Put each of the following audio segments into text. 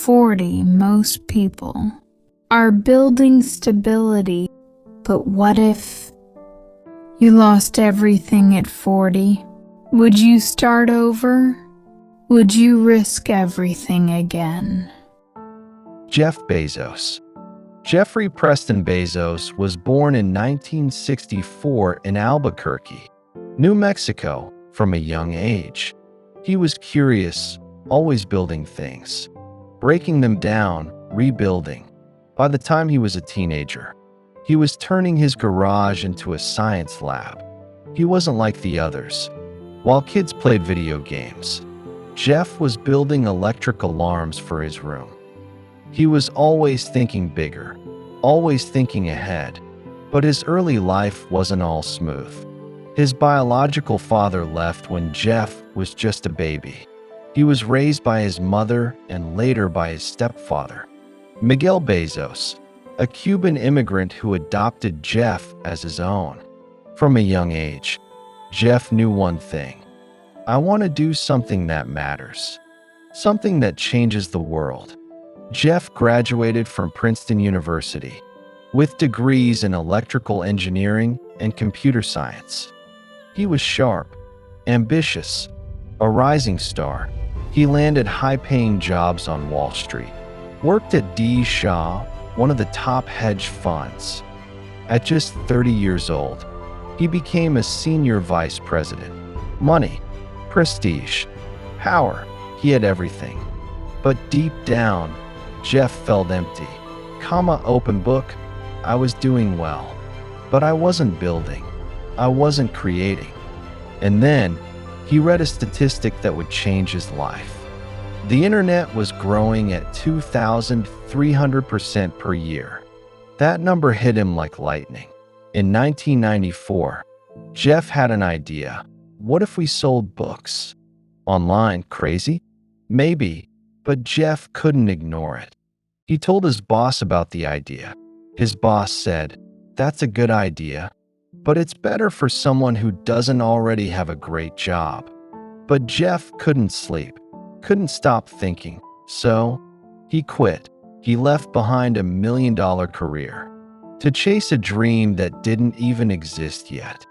40, most people are building stability. But what if you lost everything at 40? Would you start over? Would you risk everything again? Jeff Bezos. Jeffrey Preston Bezos was born in 1964 in Albuquerque, New Mexico, from a young age. He was curious, always building things, breaking them down, rebuilding. By the time he was a teenager, he was turning his garage into a science lab. He wasn't like the others. While kids played video games, Jeff was building electric alarms for his room. He was always thinking bigger, always thinking ahead, but his early life wasn't all smooth. His biological father left when Jeff was just a baby. He was raised by his mother and later by his stepfather, Miguel Bezos, a Cuban immigrant who adopted Jeff as his own. From a young age, Jeff knew one thing: I want to do something that matters, something that changes the world. Jeff graduated from Princeton University with degrees in electrical engineering and computer science. He was sharp, ambitious, a rising star. He landed high-paying jobs on Wall Street, worked at D. Shaw, one of the top hedge funds. At just 30 years old, he became a senior vice president. Money, prestige, power, he had everything. But deep down, Jeff felt empty. Open book, I was doing well, but I wasn't building. I wasn't creating. And then he read a statistic that would change his life. The internet was growing at 2,300% per year. That number hit him like lightning. In 1994, Jeff had an idea. What if we sold books? Online, crazy? Maybe, but Jeff couldn't ignore it. He told his boss about the idea. His boss said, "That's a good idea, but it's better for someone who doesn't already have a great job." But Jeff couldn't sleep, couldn't stop thinking. So he quit. He left behind $1 million career to chase a dream that didn't even exist yet.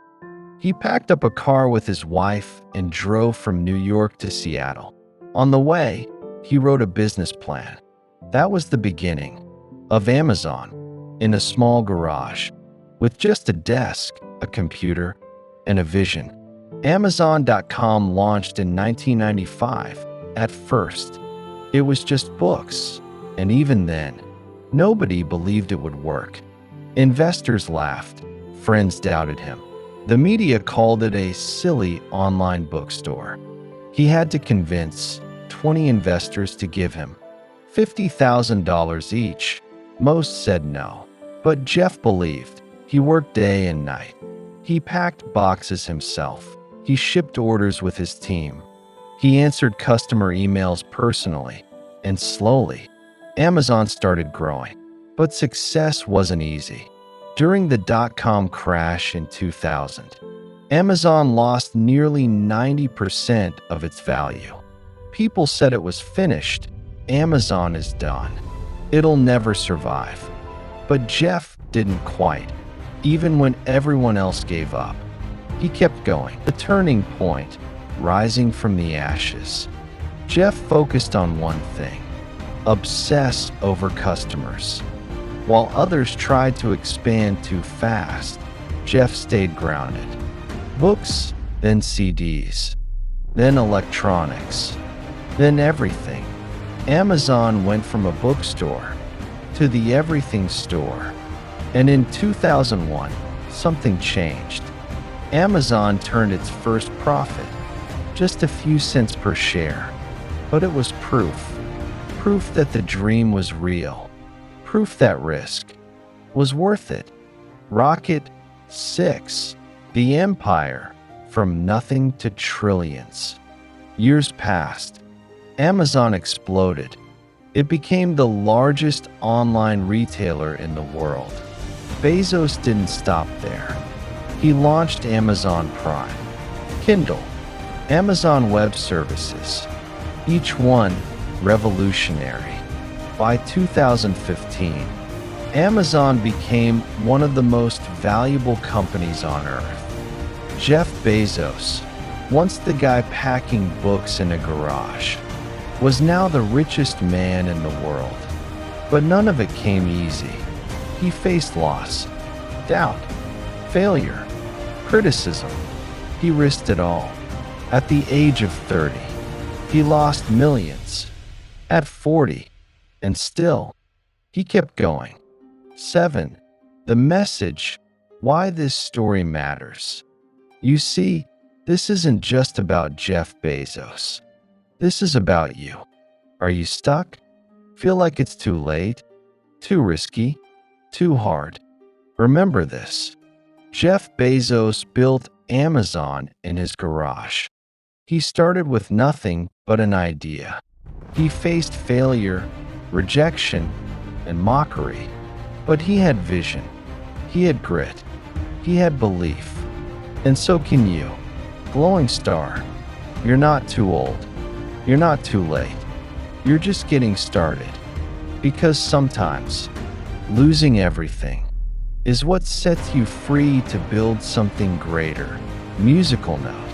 He packed up a car with his wife and drove from New York to Seattle. On the way, he wrote a business plan. That was the beginning of Amazon, in a small garage, with just a desk, a computer, and a vision. Amazon.com launched in 1995. At first, it was just books, and even then, nobody believed it would work. Investors laughed, friends doubted him. The media called it a silly online bookstore. He had to convince 20 investors to give him $50,000 each. Most said no, but Jeff believed. He worked day and night. He packed boxes himself. He shipped orders with his team. He answered customer emails personally, and slowly, Amazon started growing. But success wasn't easy. During the dot-com crash in 2000, Amazon lost nearly 90% of its value. People said it was finished. Amazon is done. It'll never survive. But Jeff didn't quite, even when everyone else gave up. He kept going. The turning point, rising from the ashes. Jeff focused on one thing: obsess over customers. While others tried to expand too fast, Jeff stayed grounded. Books, then CDs, then electronics, then everything. Amazon went from a bookstore to the everything store. And in 2001, something changed. Amazon turned its first profit, just a few cents per share. But it was proof that the dream was real, proof that risk was worth it. Rocket 6, the empire, from nothing to trillions. Years passed. Amazon exploded. It became the largest online retailer in the world. Bezos didn't stop there. He launched Amazon Prime, Kindle, Amazon Web Services, each one revolutionary. By 2015, Amazon became one of the most valuable companies on earth. Jeff Bezos, once the guy packing books in a garage, was now the richest man in the world. But none of it came easy. He faced loss, doubt, failure, criticism. He risked it all. At the age of 30, he lost millions. At 40, and still, he kept going. 7. The message, why this story matters. You see, this isn't just about Jeff Bezos. This is about you. Are you stuck? Feel like it's too late? Too risky? Too hard? Remember this. Jeff Bezos built Amazon in his garage. He started with nothing but an idea. He faced failure, rejection, and mockery. But he had vision. He had grit. He had belief. And so can you. Glowing star, you're not too old. You're not too late. You're just getting started. Because sometimes, losing everything is what sets you free to build something greater. Musical note.